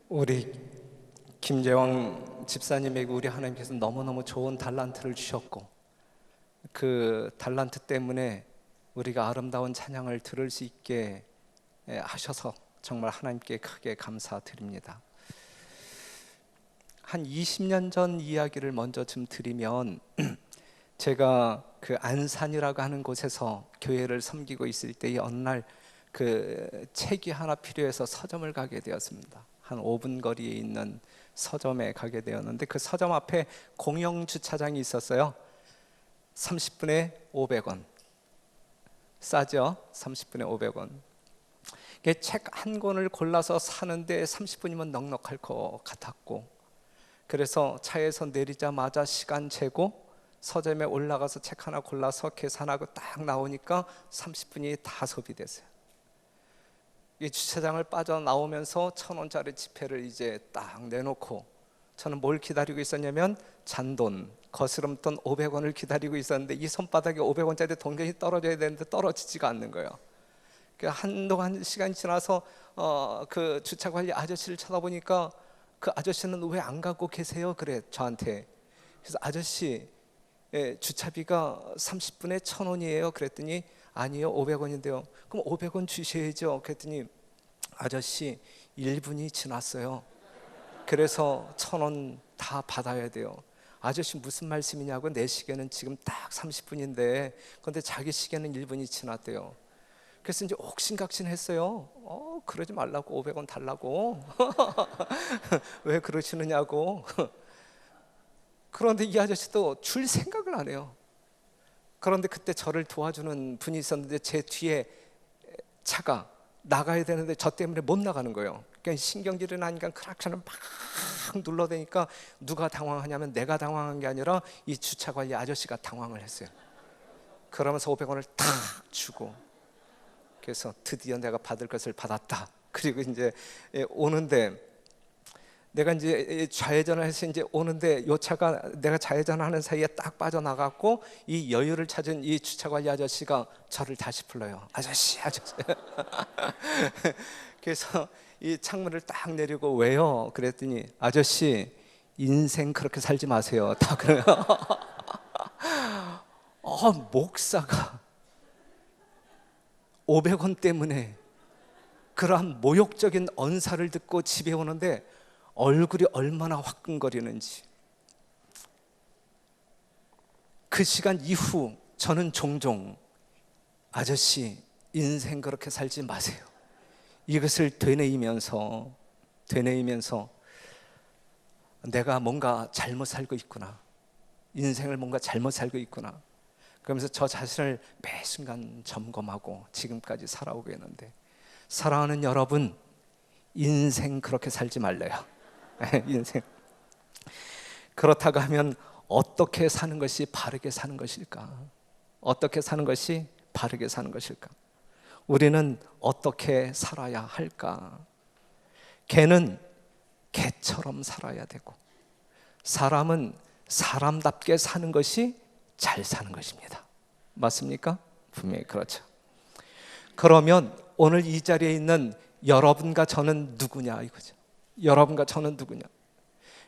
우리 김재왕 집사님에게 우리 하나님께서 너무너무 좋은 달란트를 주셨고, 그 달란트 때문에 우리가 아름다운 찬양을 들을 수 있게 하셔서 정말 하나님께 크게 감사드립니다. 한 20년 전 이야기를 먼저 좀 드리면, 제가 그 안산이라고 하는 곳에서 교회를 섬기고 있을 때에 어느 날 그 책이 하나 필요해서 서점을 가게 되었습니다. 한 5분 거리에 있는 서점에 가게 되었는데, 그 서점 앞에 공영 주차장이 있었어요. 30분에 500원. 싸죠? 30분에 500원. 책 한 권을 골라서 사는데 30분이면 넉넉할 것 같았고, 그래서 차에서 내리자마자 시간 재고 서점에 올라가서 책 하나 골라서 계산하고 딱 나오니까 30분이 다 소비됐어요. 이 주차장을 빠져나오면서 1,000원짜리 지폐를 이제 딱 내놓고, 저는 뭘 기다리고 있었냐면 잔돈, 거스름돈 500원을 기다리고 있었는데, 이 손바닥에 500원짜리 동전이 떨어져야 되는데 떨어지지가 않는 거예요. 한동안 시간이 지나서 그 주차관리 아저씨를 쳐다보니까, 그 아저씨는 왜 안 가고 계세요? 그래 저한테. 그래서 아저씨, 주차비가 30분에 1,000원이에요 그랬더니, 아니요 500원인데요 그럼 500원 주셔야죠 그랬더니, 아저씨 1분이 지났어요. 그래서 1,000원 다 받아야 돼요. 아저씨 무슨 말씀이냐고, 내 시계는 지금 딱 30분인데 근데 자기 시계는 1분이 지났대요. 그래서 이제 옥신각신했어요. 그러지 말라고, 500원 달라고. 왜 그러시느냐고. 그런데 이 아저씨도 줄 생각을 안 해요. 그런데 그때 저를 도와주는 분이 있었는데, 제 뒤에 차가 나가야 되는데 저 때문에 못 나가는 거예요. 그러니까 신경질이 나니까 크락션을 막 눌러대니까, 누가 당황하냐면 내가 당황한 게 아니라 이 주차관리 아저씨가 당황을 했어요. 그러면서 500원을 탁 주고, 그래서 드디어 내가 받을 것을 받았다. 그리고 이제 오는데, 내가 이제 좌회전을 해서 이제 오는데, 이 차가 내가 좌회전하는 사이에 딱 빠져나갔고, 이 여유를 찾은 이 주차관리 아저씨가 저를 다시 불러요. 아저씨, 아저씨. 그래서 이 창문을 딱 내리고, 왜요? 그랬더니, 아저씨 인생 그렇게 살지 마세요. 다 그래요. 목사가 500원 때문에 그러한 모욕적인 언사를 듣고 집에 오는데 얼굴이 얼마나 화끈거리는지. 그 시간 이후 저는 종종, 아저씨 인생 그렇게 살지 마세요, 이것을 되뇌이면서 내가 뭔가 잘못 살고 있구나, 인생을 뭔가 잘못 살고 있구나, 그러면서 저 자신을 매 순간 점검하고 지금까지 살아오고 있는데, 사랑하는 여러분, 인생 그렇게 살지 말래요. 인생. 그렇다고 하면 어떻게 사는 것이 바르게 사는 것일까? 어떻게 사는 것이 바르게 사는 것일까? 우리는 어떻게 살아야 할까? 개는 개처럼 살아야 되고, 사람은 사람답게 사는 것이 잘 사는 것입니다. 맞습니까? 분명히 그렇죠. 그러면 오늘 이 자리에 있는 여러분과 저는 누구냐 이거죠. 여러분과 저는 누구냐?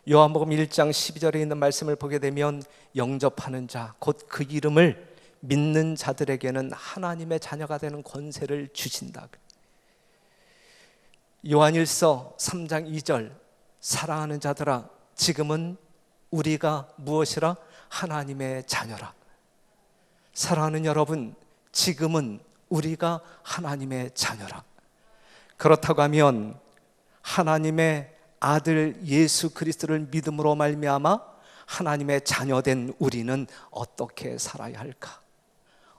요한복음 1장 12절에 있는 말씀을 보게 되면, 영접하는 자 곧 그 이름을 믿는 자들에게는 하나님의 자녀가 되는 권세를 주신다. 요한일서 3장 2절, 사랑하는 자들아 지금은 우리가 무엇이라? 하나님의 자녀라. 사랑하는 여러분, 지금은 우리가 하나님의 자녀라. 그렇다고 하면 하나님의 아들 예수 그리스도를 믿음으로 말미암아 하나님의 자녀된 우리는 어떻게 살아야 할까?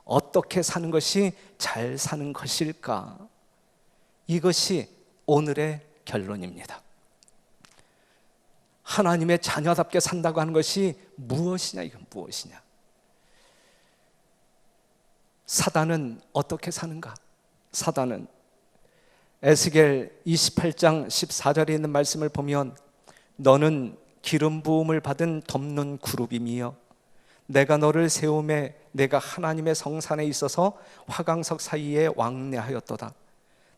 어떻게 사는 것이 잘 사는 것일까? 이것이 오늘의 결론입니다. 하나님의 자녀답게 산다고 하는 것이 무엇이냐? 이건 무엇이냐? 사단은 어떻게 사는가? 사단은 에스겔 28장 14절에 있는 말씀을 보면, 너는 기름 부음을 받은 덮는 그룹이며 내가 너를 세움에 내가 하나님의 성산에 있어서 화강석 사이에 왕래하였도다.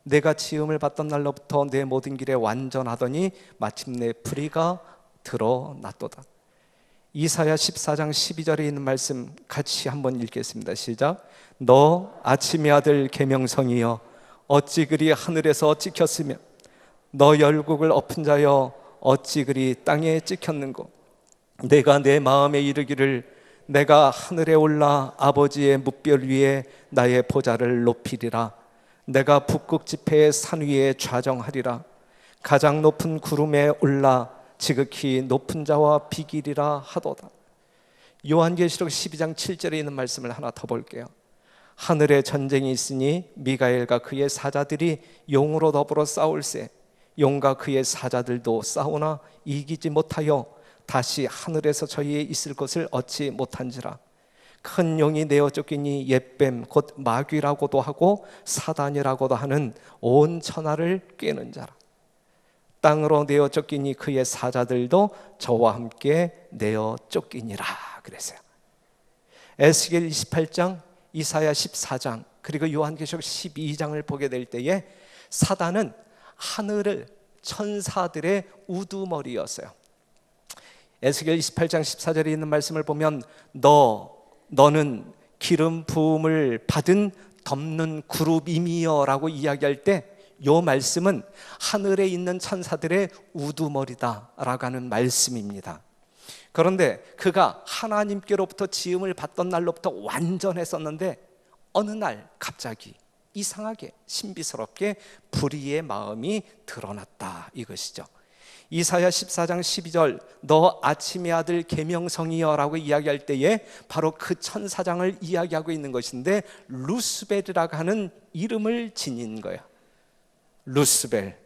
내가 지음을 받던 날로부터 내 모든 길에 완전하더니 마침내 불의가 드러났도다. 이사야 14장 12절에 있는 말씀 같이 한번 읽겠습니다. 시작. 너 아침의 아들 계명성이여 어찌 그리 하늘에서 찍혔으며 너 열국을 엎은 자여 어찌 그리 땅에 찍혔는고. 내가 내 마음에 이르기를 내가 하늘에 올라 아버지의 뭇별 위에 나의 보좌를 높이리라. 내가 북극 지폐의 산 위에 좌정하리라. 가장 높은 구름에 올라 지극히 높은 자와 비기리라 하도다. 요한계시록 12장 7절에 있는 말씀을 하나 더 볼게요. 하늘에 전쟁이 있으니 미가엘과 그의 사자들이 용으로 더불어 싸울세. 용과 그의 사자들도 싸우나 이기지 못하여 다시 하늘에서 저희의 있을 것을 얻지 못한지라. 큰 용이 내어 쫓기니 옛뱀 곧 마귀라고도 하고 사단이라고도 하는 온 천하를 꿰는 자라. 땅으로 내어 쫓기니 그의 사자들도 저와 함께 내어 쫓기니라 그랬어요. 에스겔 28장, 이사야 14장, 그리고 요한계시록 12장을 보게 될 때에 사단은 하늘을 천사들의 우두머리였어요. 에스겔 28장 14절에 있는 말씀을 보면 너는 기름 부음을 받은 덮는 그룹임이여 라고 이야기할 때 이 말씀은 하늘에 있는 천사들의 우두머리다 라고 하는 말씀입니다. 그런데 그가 하나님께로부터 지음을 받던 날로부터 완전했었는데 어느 날 갑자기 이상하게 신비스럽게 불의의 마음이 드러났다 이것이죠. 이사야 14장 12절 너 아침의 아들 계명성이여 라고 이야기할 때에 바로 그 천사장을 이야기하고 있는 것인데 루스벨이라고 하는 이름을 지닌 거예요. 루스벨.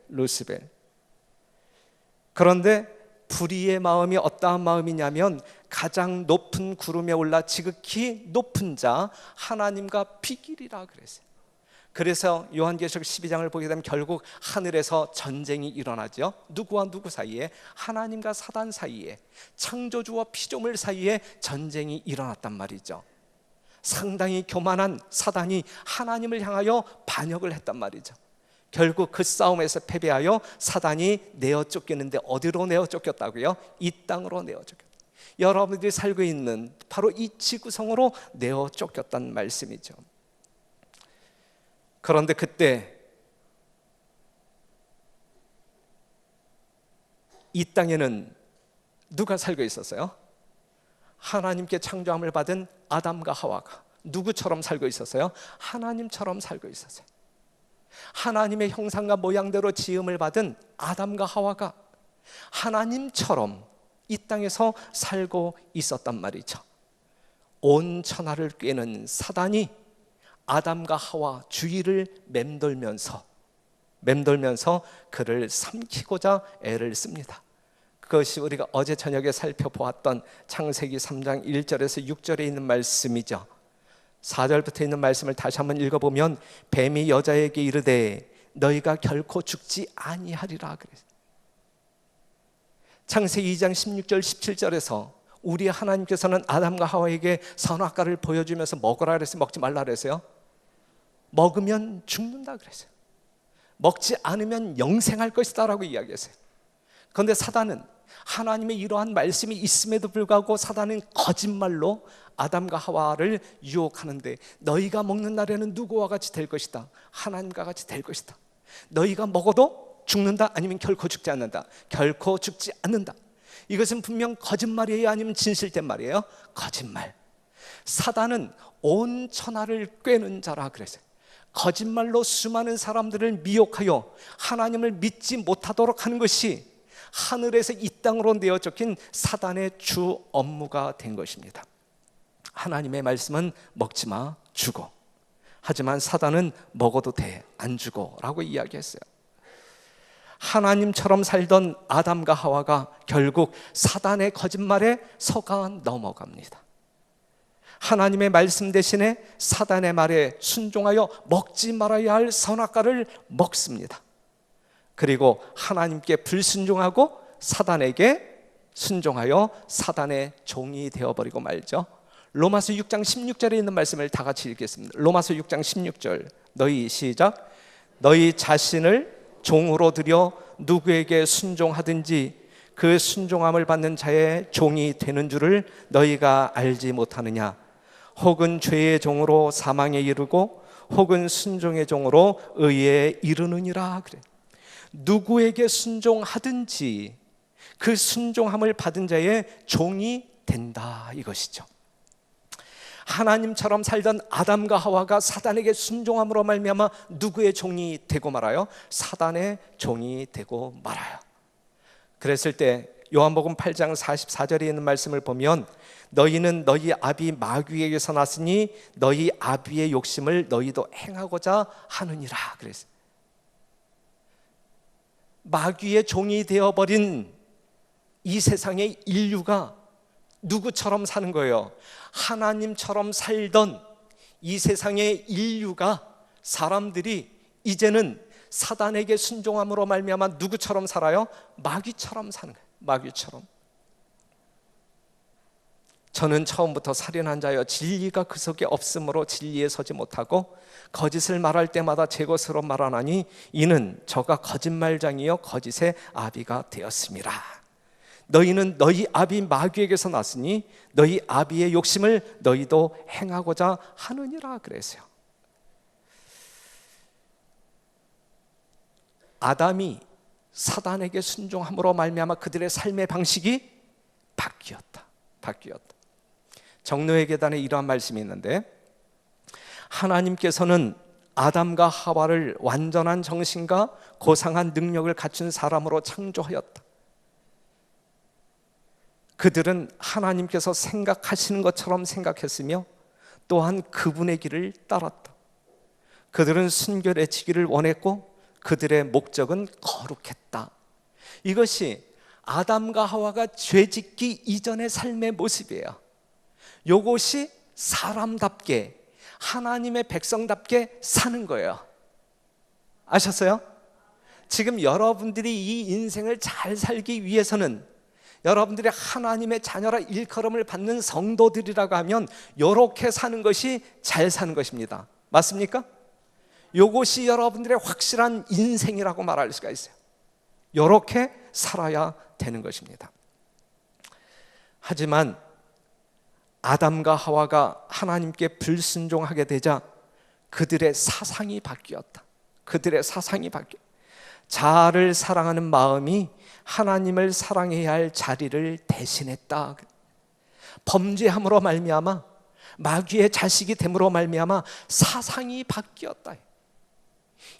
그런데 불의의 마음이 어떠한 마음이냐면 가장 높은 구름에 올라 지극히 높은 자 하나님과 비기리라 그랬어요. 그래서 요한계시록 12장을 보게 되면 결국 하늘에서 전쟁이 일어나죠. 누구와 누구 사이에? 하나님과 사단 사이에, 창조주와 피조물 사이에 전쟁이 일어났단 말이죠. 상당히 교만한 사단이 하나님을 향하여 반역을 했단 말이죠. 결국 그 싸움에서 패배하여 사단이 내어 쫓기는데 어디로 내어 쫓겼다고요? 이 땅으로 내어 쫓겼다. 여러분들이 살고 있는 바로 이 지구성으로 내어 쫓겼다는 말씀이죠. 그런데 그때 이 땅에는 누가 살고 있었어요? 하나님께 창조함을 받은 아담과 하와가 누구처럼 살고 있었어요? 하나님처럼 살고 있었어요. 하나님의 형상과 모양대로 지음을 받은 아담과 하와가 하나님처럼 이 땅에서 살고 있었단 말이죠. 온 천하를 꿰는 사단이 아담과 하와 주위를 맴돌면서 그를 삼키고자 애를 씁니다. 그것이 우리가 어제 저녁에 살펴보았던 창세기 3장 1절에서 6절에 있는 말씀이죠. 4절부터 있는 말씀을 다시 한번 읽어보면 뱀이 여자에게 이르되 너희가 결코 죽지 아니하리라 그랬어요. 창세기 2장 16절 17절에서 우리 하나님께서는 아담과 하와에게 선악과를 보여주면서 먹으라 그랬어요? 먹지 말라 그랬어요? 먹으면 죽는다 그랬어요. 먹지 않으면 영생할 것이다 라고 이야기했어요. 그런데 사단은 하나님의 이러한 말씀이 있음에도 불구하고 사단은 거짓말로 아담과 하와를 유혹하는데 너희가 먹는 날에는 누구와 같이 될 것이다. 하나님과 같이 될 것이다. 너희가 먹어도 죽는다 아니면 결코 죽지 않는다. 결코 죽지 않는다. 이것은 분명 거짓말이에요 아니면 진실된 말이에요? 거짓말. 사단은 온 천하를 꿰는 자라 그랬어요. 거짓말로 수많은 사람들을 미혹하여 하나님을 믿지 못하도록 하는 것이 하늘에서 이 땅으로 내어 쫓긴 사단의 주 업무가 된 것입니다. 하나님의 말씀은 먹지 마, 죽어. 하지만 사단은 먹어도 돼, 안 죽어 라고 이야기했어요. 하나님처럼 살던 아담과 하와가 결국 사단의 거짓말에 속아 넘어갑니다. 하나님의 말씀 대신에 사단의 말에 순종하여 먹지 말아야 할 선악과를 먹습니다. 그리고 하나님께 불순종하고 사단에게 순종하여 사단의 종이 되어버리고 말죠. 로마서 6장 16절에 있는 말씀을 다 같이 읽겠습니다. 로마서 6장 16절 너희 시작. 너희 자신을 종으로 들여 누구에게 순종하든지 그 순종함을 받는 자의 종이 되는 줄을 너희가 알지 못하느냐? 혹은 죄의 종으로 사망에 이르고 혹은 순종의 종으로 의에 이르느니라. 그래. 누구에게 순종하든지 그 순종함을 받은 자의 종이 된다, 이것이죠. 하나님처럼 살던 아담과 하와가 사단에게 순종함으로 말미암아 누구의 종이 되고 말아요? 사단의 종이 되고 말아요. 그랬을 때 요한복음 8장 44절에 있는 말씀을 보면 너희는 너희 아비 마귀에게서 났으니 너희 아비의 욕심을 너희도 행하고자 하느니라. 그랬어요. 마귀의 종이 되어버린 이 세상의 인류가 누구처럼 사는 거예요? 하나님처럼 살던 이 세상의 인류가, 사람들이 이제는 사단에게 순종함으로 말미암아 누구처럼 살아요? 마귀처럼 사는 거예요. 마귀처럼. 저는 처음부터 살인한 자여 진리가 그 속에 없으므로 진리에 서지 못하고 거짓을 말할 때마다 제 것으로 말하나니 이는 저가 거짓말장이요 거짓의 아비가 되었습니다. 너희는 너희 아비 마귀에게서 났으니 너희 아비의 욕심을 너희도 행하고자 하느니라 그랬어요. 아담이 사단에게 순종함으로 말미암아 그들의 삶의 방식이 바뀌었다. 정노의 계단에 이러한 말씀이 있는데, 하나님께서는 아담과 하와를 완전한 정신과 고상한 능력을 갖춘 사람으로 창조하였다. 그들은 하나님께서 생각하시는 것처럼 생각했으며 또한 그분의 길을 따랐다. 그들은 순결해지기를 원했고 그들의 목적은 거룩했다. 이것이 아담과 하와가 죄짓기 이전의 삶의 모습이에요. 이것이 사람답게, 하나님의 백성답게 사는 거예요. 아셨어요? 지금 여러분들이 이 인생을 잘 살기 위해서는, 여러분들이 하나님의 자녀라 일컬음을 받는 성도들이라고 하면 이렇게 사는 것이 잘 사는 것입니다. 맞습니까? 이것이 여러분들의 확실한 인생이라고 말할 수가 있어요. 이렇게 살아야 되는 것입니다. 하지만 아담과 하와가 하나님께 불순종하게 되자 그들의 사상이 바뀌었다. 자아를 사랑하는 마음이 하나님을 사랑해야 할 자리를 대신했다. 범죄함으로 말미암아, 마귀의 자식이 됨으로 말미암아 사상이 바뀌었다.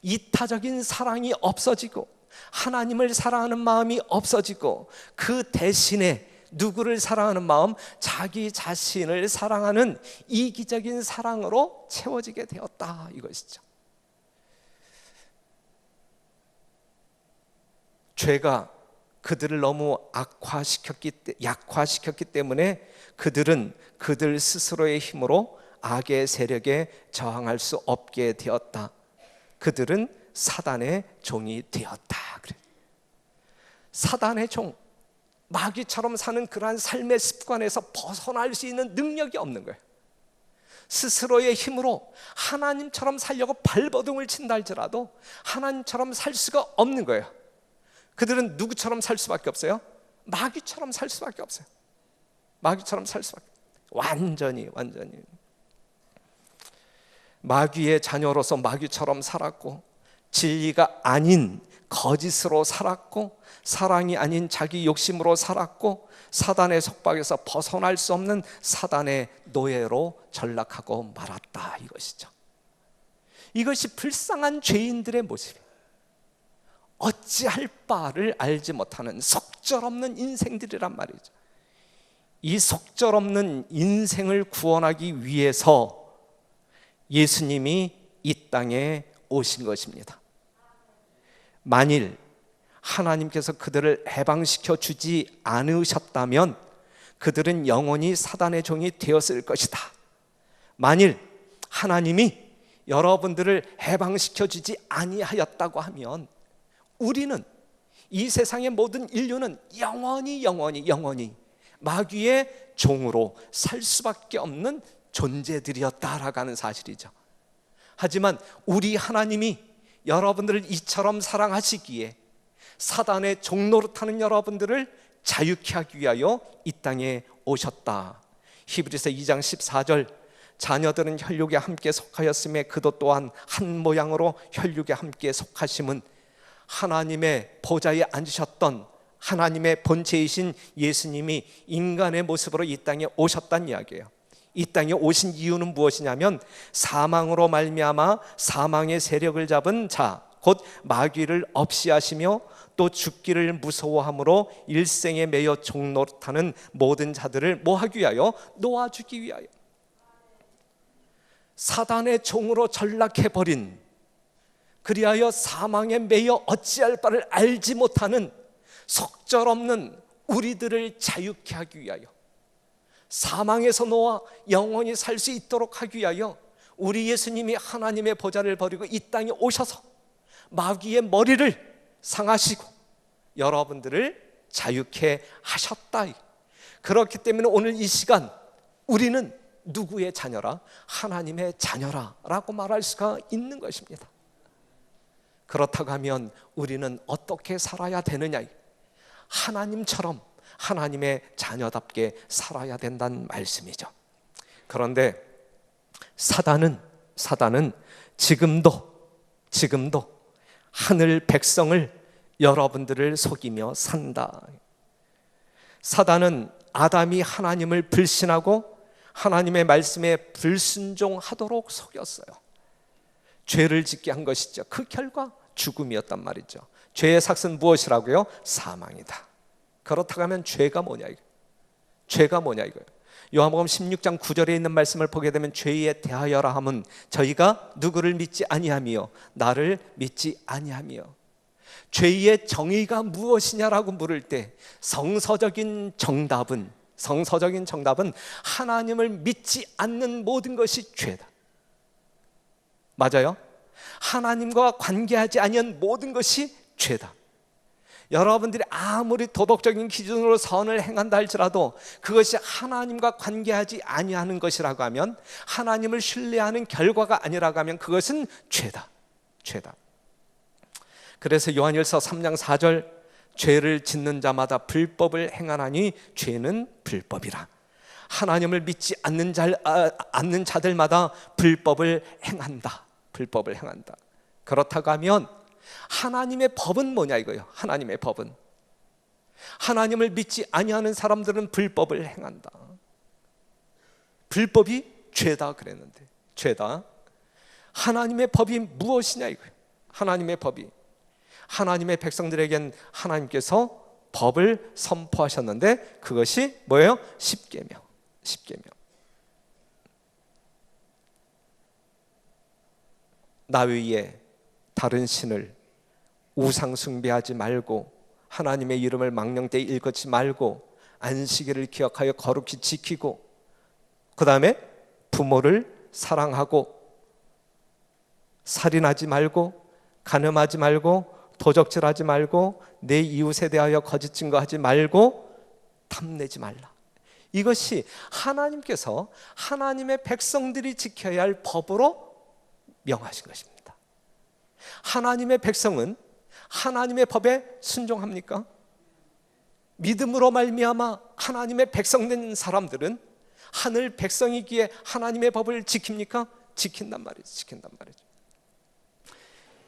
이타적인 사랑이 없어지고 하나님을 사랑하는 마음이 없어지고 그 대신에 누구를 사랑하는 마음? 자기 자신을 사랑하는 이기적인 사랑으로 채워지게 되었다, 이것이죠. 죄가 그들을 너무 약화시켰기 때문에 그들은 그들 스스로의 힘으로 악의 세력에 저항할 수 없게 되었다. 그들은 사단의 종이 되었다. 사단의 종, 마귀처럼 사는 그러한 삶의 습관에서 벗어날 수 있는 능력이 없는 거예요. 스스로의 힘으로 하나님처럼 살려고 발버둥을 친다 할지라도 하나님처럼 살 수가 없는 거예요. 그들은 누구처럼 살 수밖에 없어요? 마귀처럼 살 수밖에 없어요. 완전히 마귀의 자녀로서 마귀처럼 살았고, 진리가 아닌 거짓으로 살았고, 사랑이 아닌 자기 욕심으로 살았고, 사단의 속박에서 벗어날 수 없는 사단의 노예로 전락하고 말았다, 이것이죠. 이것이 불쌍한 죄인들의 모습이에요. 어찌할 바를 알지 못하는 속절없는 인생들이란 말이죠. 이 속절없는 인생을 구원하기 위해서 예수님이 이 땅에 오신 것입니다. 만일 하나님께서 그들을 해방시켜 주지 않으셨다면 그들은 영원히 사단의 종이 되었을 것이다. 만일 하나님이 여러분들을 해방시켜 주지 아니하였다고 하면 우리는, 이 세상의 모든 인류는 영원히 마귀의 종으로 살 수밖에 없는 존재들이었다라고 하는 사실이죠. 하지만 우리 하나님이 여러분들을 이처럼 사랑하시기에 사단의 종노릇하는 여러분들을 자유케 하기 위하여 이 땅에 오셨다. 히브리서 2장 14절, 자녀들은 혈육에 함께 속하였음에 그도 또한 한 모양으로 혈육에 함께 속하심은 하나님의 보좌에 앉으셨던 하나님의 본체이신 예수님이 인간의 모습으로 이 땅에 오셨다는 이야기예요. 이 땅에 오신 이유는 무엇이냐면 사망으로 말미암아 사망의 세력을 잡은 자, 곧 마귀를 없이 하시며 또 죽기를 무서워함으로 일생에 매여 종노릇하는 모든 자들을 뭐하기 위하여? 놓아주기 위하여. 사단의 종으로 전락해버린, 그리하여 사망에 매여 어찌할 바를 알지 못하는 속절없는 우리들을 자유케 하기 위하여, 사망에서 놓아 영원히 살 수 있도록 하기 위하여 우리 예수님이 하나님의 보좌를 버리고 이 땅에 오셔서 마귀의 머리를 상하시고 여러분들을 자유케 하셨다. 그렇기 때문에 오늘 이 시간 우리는 누구의 자녀라? 하나님의 자녀라 라고 말할 수가 있는 것입니다. 그렇다고 하면 우리는 어떻게 살아야 되느냐? 하나님처럼 하나님의 자녀답게 살아야 된다는 말씀이죠. 그런데 사단은 지금도 하늘 백성을, 여러분들을 속이며 산다. 사단은 아담이 하나님을 불신하고 하나님의 말씀에 불순종하도록 속였어요. 죄를 짓게 한 것이죠. 그 결과 죽음이었단 말이죠. 죄의 삭은 무엇이라고요? 사망이다. 그렇다고 하면 죄가 뭐냐 이거? 죄가 뭐냐 이거예요. 요한복음 16장 9절에 있는 말씀을 보게 되면 죄에 대하여라 함은 저희가 누구를 믿지 아니하며 나를 믿지 아니하며. 죄의 정의가 무엇이냐라고 물을 때 성서적인 정답은 하나님을 믿지 않는 모든 것이 죄다. 맞아요? 하나님과 관계하지 아니한 모든 것이 죄다. 여러분들이 아무리 도덕적인 기준으로 선을 행한다 할지라도 그것이 하나님과 관계하지 아니하는 것이라고 하면, 하나님을 신뢰하는 결과가 아니라고 하면 그것은 죄다. 그래서 요한일서 3장 4절, 죄를 짓는 자마다 불법을 행하나니 죄는 불법이라. 하나님을 믿지 않는 자들마다 불법을 행한다. 그렇다고 하면 하나님의 법은 뭐냐 이거예요. 하나님의 법은, 하나님을 믿지 아니하는 사람들은 불법을 행한다. 불법이 죄다 그랬는데, 죄다. 하나님의 법이 무엇이냐 이거예요. 하나님의 법이, 하나님의 백성들에겐 하나님께서 법을 선포하셨는데 그것이 뭐예요? 십계명. 나 외에 다른 신을, 우상 숭배하지 말고, 하나님의 이름을 망령되이 일컫지 말고, 안식일을 기억하여 거룩히 지키고, 그 다음에 부모를 사랑하고, 살인하지 말고, 간음하지 말고, 도적질하지 말고, 내 이웃에 대하여 거짓 증거하지 말고, 탐내지 말라. 이것이 하나님께서 하나님의 백성들이 지켜야 할 법으로 명하신 것입니다. 하나님의 백성은 하나님의 법에 순종합니까? 믿음으로 말미암아 하나님의 백성된 사람들은 하늘 백성이기에 하나님의 법을 지킵니까? 지킨단 말이죠.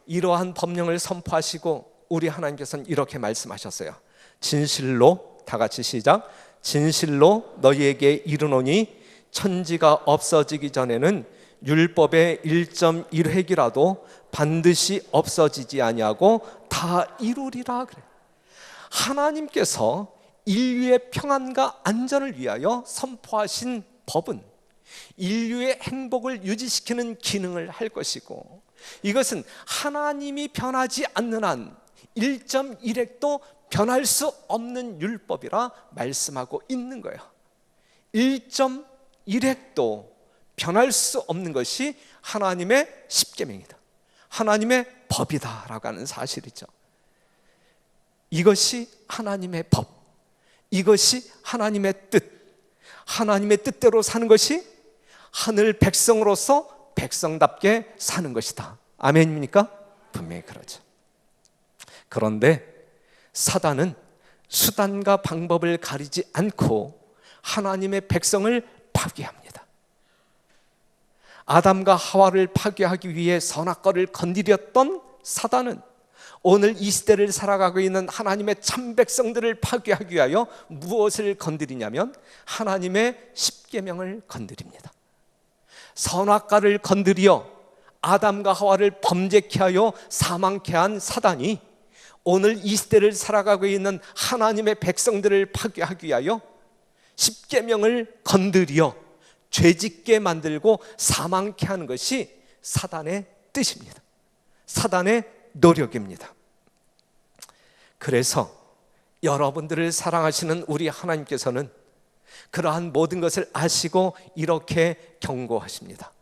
이러한 법령을 선포하시고 우리 하나님께서는 이렇게 말씀하셨어요. 진실로, 다 같이 시작. 진실로 너희에게 이르노니 천지가 없어지기 전에는 율법의 1.1획이라도 반드시 없어지지 아니하고 다 이루리라 그래. 하나님께서 인류의 평안과 안전을 위하여 선포하신 법은 인류의 행복을 유지시키는 기능을 할 것이고, 이것은 하나님이 변하지 않는 한 1.1획도 변할 수 없는 율법이라 말씀하고 있는 거예요. 1.1획도 변할 수 없는 것이 하나님의 십계명이다, 하나님의 법이다라고 하는 사실이죠. 이것이 하나님의 법, 이것이 하나님의 뜻, 하나님의 뜻대로 사는 것이 하늘 백성으로서 백성답게 사는 것이다. 아멘입니까? 분명히 그러죠. 그런데 사단은 수단과 방법을 가리지 않고 하나님의 백성을 파괴합니다. 아담과 하와를 파괴하기 위해 선악과를 건드렸던 사단은 오늘 이 시대를 살아가고 있는 하나님의 참 백성들을 파괴하기 위하여 무엇을 건드리냐면 하나님의 십계명을 건드립니다. 선악과를 건드려 아담과 하와를 범죄케 하여 사망케 한 사단이 오늘 이 시대를 살아가고 있는 하나님의 백성들을 파괴하기 위하여 십계명을 건드려 죄짓게 만들고 사망케 하는 것이 사단의 뜻입니다. 사단의 노력입니다. 그래서 여러분들을 사랑하시는 우리 하나님께서는 그러한 모든 것을 아시고 이렇게 경고하십니다.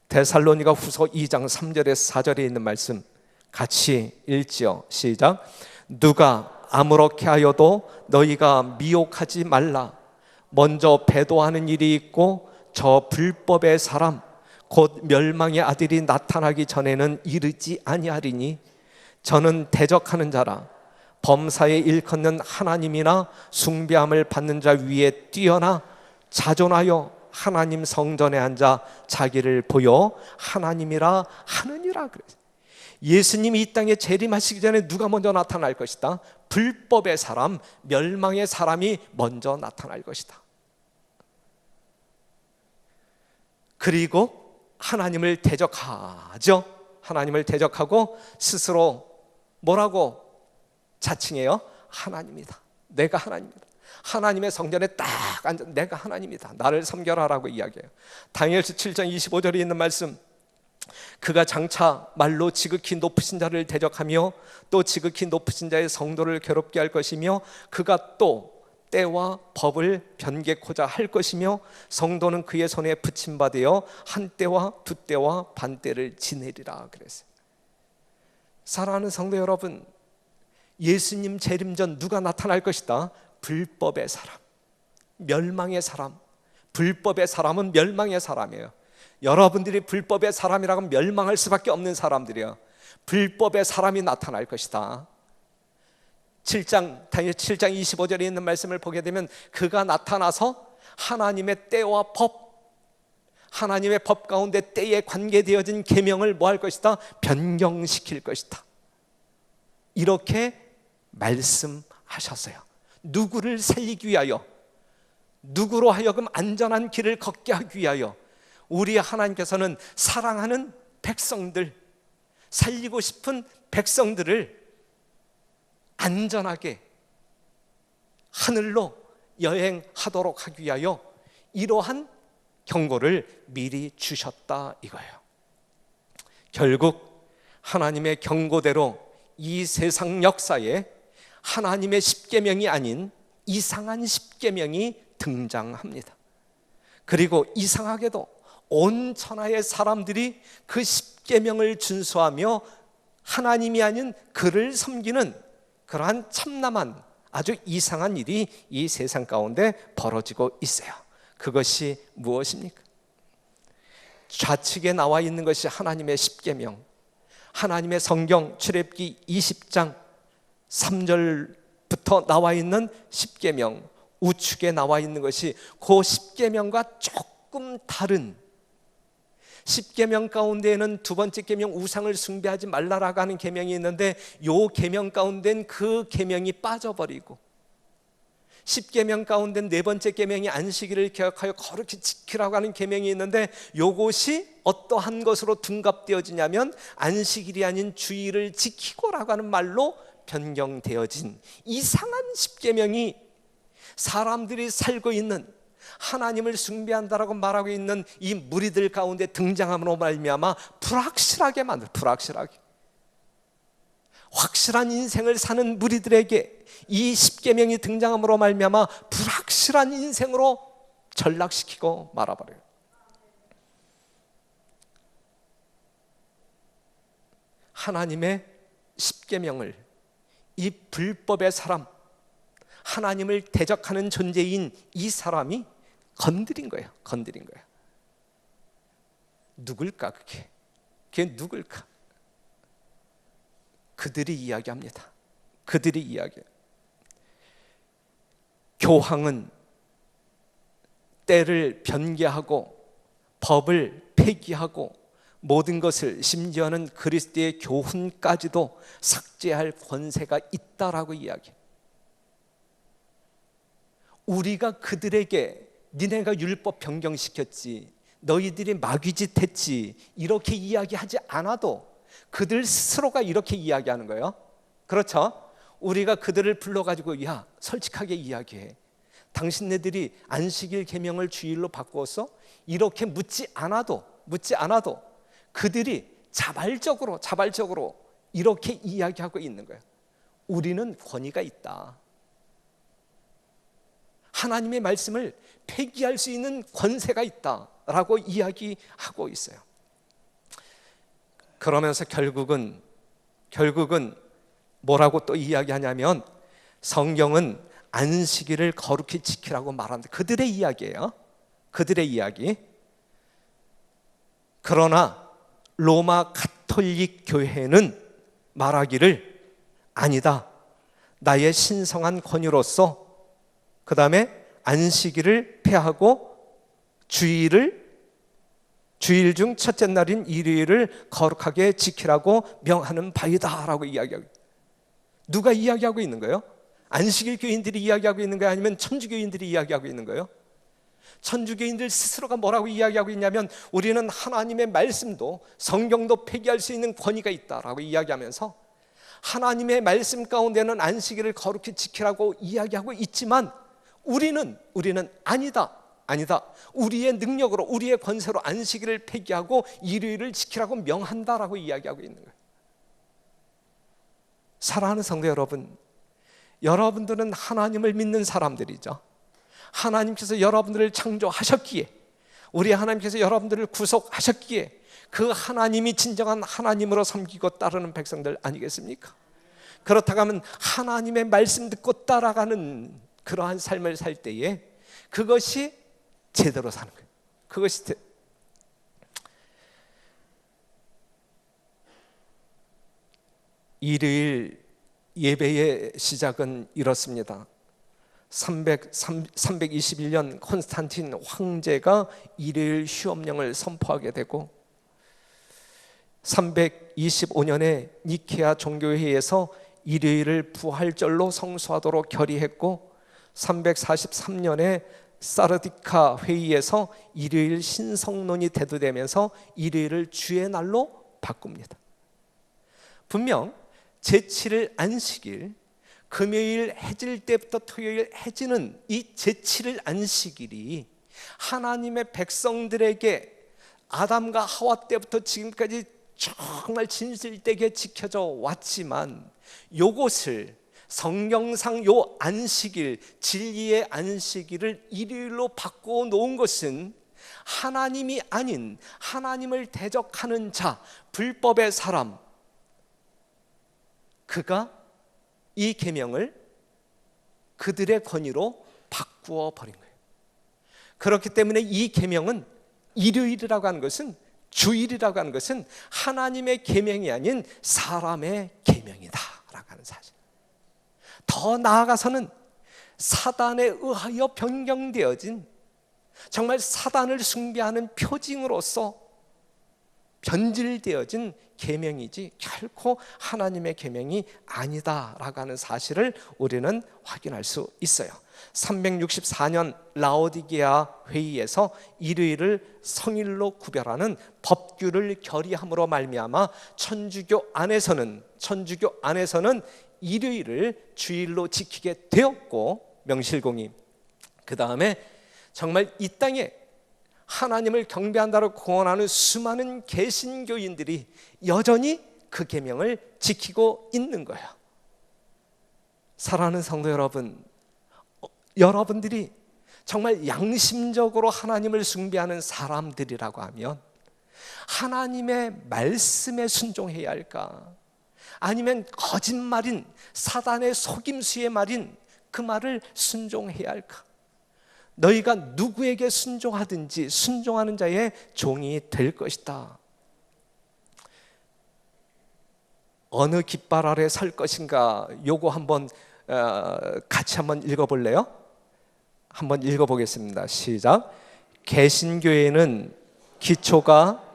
데살로니가 후서 2장 3절에서 4절에 있는 말씀 같이 읽지요. 시작. 누가 아무렇게 하여도 너희가 미혹하지 말라. 먼저 배도하는 일이 있고 저 불법의 사람 곧 멸망의 아들이 나타나기 전에는 이르지 아니하리니 저는 대적하는 자라 범사에 일컫는 하나님이나 숭배함을 받는 자 위에 뛰어나 자존하여 하나님 성전에 앉아 자기를 보여 하나님이라 하느니라. 그랬어요. 예수님이 이 땅에 재림하시기 전에 누가 먼저 나타날 것이다? 불법의 사람, 멸망의 사람이 먼저 나타날 것이다. 그리고 하나님을 대적하죠. 하나님을 대적하고 스스로 뭐라고 자칭해요? 하나님이다. 내가 하나님이다. 하나님의 성전에 딱 앉아 내가 하나님이다. 나를 섬겨라라고 이야기해요. 다니엘서 7장 25절에 있는 말씀, 그가 장차 말로 지극히 높으신 자를 대적하며 또 지극히 높으신 자의 성도를 괴롭게 할 것이며 그가 또 때와 법을 변개코자 할 것이며 성도는 그의 손에 붙임받으여 한 때와 두 때와 반 때를 지내리라 그랬어요. 사랑하는 성도 여러분, 예수님 재림 전 누가 나타날 것이다? 불법의 사람, 멸망의 사람. 불법의 사람은 멸망의 사람이에요. 여러분들이 불법의 사람이라고 하면 멸망할 수밖에 없는 사람들이에요. 불법의 사람이 나타날 것이다. 다니엘 7장 25절에 있는 말씀을 보게 되면 그가 나타나서 하나님의 때와 법, 하나님의 법 가운데 때에 관계되어진 계명을 뭐 할 것이다? 변경시킬 것이다. 이렇게 말씀하셨어요. 누구를 살리기 위하여, 누구로 하여금 안전한 길을 걷게 하기 위하여 우리 하나님께서는 사랑하는 백성들, 살리고 싶은 백성들을 안전하게 하늘로 여행하도록 하기 위하여 이러한 경고를 미리 주셨다 이거예요. 결국 하나님의 경고대로 이 세상 역사에 하나님의 십계명이 아닌 이상한 십계명이 등장합니다. 그리고 이상하게도 온 천하의 사람들이 그 십계명을 준수하며 하나님이 아닌 그를 섬기는 그러한 참남한 아주 이상한 일이 이 세상 가운데 벌어지고 있어요. 그것이 무엇입니까? 좌측에 나와 있는 것이 하나님의 십계명, 하나님의 성경 출애굽기 20장 3절부터 나와 있는 십계명, 우측에 나와 있는 것이 그 십계명과 조금 다른, 십계명 가운데에는 두 번째 계명 우상을 숭배하지 말라라고 하는 계명이 있는데 요 계명 가운데는 그 계명이 빠져버리고, 십계명 가운데는 네 번째 계명이 안식일을 기억하여 거룩히 지키라고 하는 계명이 있는데 요것이 어떠한 것으로 둔갑되어지냐면 안식일이 아닌 주일을 지키고라고 하는 말로 변경되어진 이상한 십계명이 사람들이 살고 있는, 하나님을 숭배한다라고 말하고 있는 이 무리들 가운데 등장함으로 말미암아 불확실하게 만들, 불확실하게 확실한 인생을 사는 무리들에게 이 십계명이 등장함으로 말미암아 불확실한 인생으로 전락시키고 말아버려요. 하나님의 십계명을 이 불법의 사람, 하나님을 대적하는 존재인 이 사람이 건드린 거예요. 건드린 거예요. 누굴까 그게? 그게 누굴까? 그들이 이야기합니다. 그들이 이야기해요. 교황은 때를 변개하고 법을 폐기하고 모든 것을, 심지어는 그리스도의 교훈까지도 삭제할 권세가 있다라고 이야기해요. 우리가 그들에게 니네가 율법 변경시켰지, 너희들이 마귀짓 했지, 이렇게 이야기하지 않아도 그들 스스로가 이렇게 이야기하는 거예요. 그렇죠? 우리가 그들을 불러가지고 야, 솔직하게 이야기해. 당신네들이 안식일 계명을 주일로 바꾸었어? 이렇게 묻지 않아도 그들이 자발적으로 이렇게 이야기하고 있는 거예요. 우리는 권위가 있다. 하나님의 말씀을 폐기할 수 있는 권세가 있다라고 이야기하고 있어요. 그러면서 결국은 뭐라고 또 이야기하냐면, 성경은 안식일을 거룩히 지키라고 말합니다. 그들의 이야기예요. 그들의 이야기. 그러나 로마 가톨릭 교회는 말하기를 아니다. 나의 신성한 권위로서 그 다음에 안식일을 폐하고 주일 중 첫째 날인 일요일을 거룩하게 지키라고 명하는 바이다 라고 이야기하고, 누가 이야기하고 있는 거예요? 안식일 교인들이 이야기하고 있는 거예요? 아니면 천주교인들이 이야기하고 있는 거예요? 천주교인들 스스로가 뭐라고 이야기하고 있냐면, 우리는 하나님의 말씀도 성경도 폐기할 수 있는 권위가 있다라고 이야기하면서 하나님의 말씀 가운데는 안식일을 거룩히 지키라고 이야기하고 있지만, 우리는 아니다. 우리의 능력으로, 우리의 권세로 안식일을 폐기하고 일요일을 지키라고 명한다라고 이야기하고 있는 거예요. 사랑하는 성도 여러분, 여러분들은 하나님을 믿는 사람들이죠. 하나님께서 여러분들을 창조하셨기에, 우리 하나님께서 여러분들을 구속하셨기에 그 하나님이 진정한 하나님으로 섬기고 따르는 백성들 아니겠습니까? 그렇다고 하면 하나님의 말씀 듣고 따라가는 그러한 삶을 살 때에 그것이 제대로 사는 거예요. 일요일 예배의 시작은 이렇습니다. 321년 콘스탄틴 황제가 일요일 휴업령을 선포하게 되고, 325년에 니케아 종교회의에서 일요일을 부활절로 성수하도록 결의했고, 343년에 사르디카 회의에서 일요일 신성론이 대두되면서 일요일을 주의 날로 바꿉니다. 분명 제7일 안식일, 금요일 해질 때부터 토요일 해지는 이 제7일 안식일이 하나님의 백성들에게 아담과 하와 때부터 지금까지 정말 진실되게 지켜져 왔지만, 요것을 성경상 요 안식일, 진리의 안식일을 일요일로 바꾸어 놓은 것은 하나님이 아닌 하나님을 대적하는 자, 불법의 사람, 그가 이 계명을 그들의 권위로 바꾸어 버린 거예요. 그렇기 때문에 이 계명은, 일요일이라고 하는 것은, 주일이라고 하는 것은 하나님의 계명이 아닌 사람의 계명이다라고 하는 사실. 더 나아가서는 사단에 의하여 변경되어진, 정말 사단을 숭배하는 표징으로서 변질되어진 계명이지 결코 하나님의 계명이 아니다라고 하는 사실을 우리는 확인할 수 있어요. 364년 라오디게아 회의에서 일요일을 성일로 구별하는 법규를 결의함으로 말미암아 천주교 안에서는 일요일을 주일로 지키게 되었고, 명실공히 그 다음에 정말 이 땅에 하나님을 경배한다고 공언하는 수많은 개신교인들이 여전히 그 계명을 지키고 있는 거예요. 사랑하는 성도 여러분, 여러분들이 정말 양심적으로 하나님을 숭배하는 사람들이라고 하면 하나님의 말씀에 순종해야 할까? 아니면 거짓말인 사단의 속임수의 말인 그 말을 순종해야 할까? 너희가 누구에게 순종하든지 순종하는 자의 종이 될 것이다. 어느 깃발 아래 설 것인가? 요거 한번 같이 한번 읽어볼래요? 한번 읽어보겠습니다. 시작. 개신교회는 기초가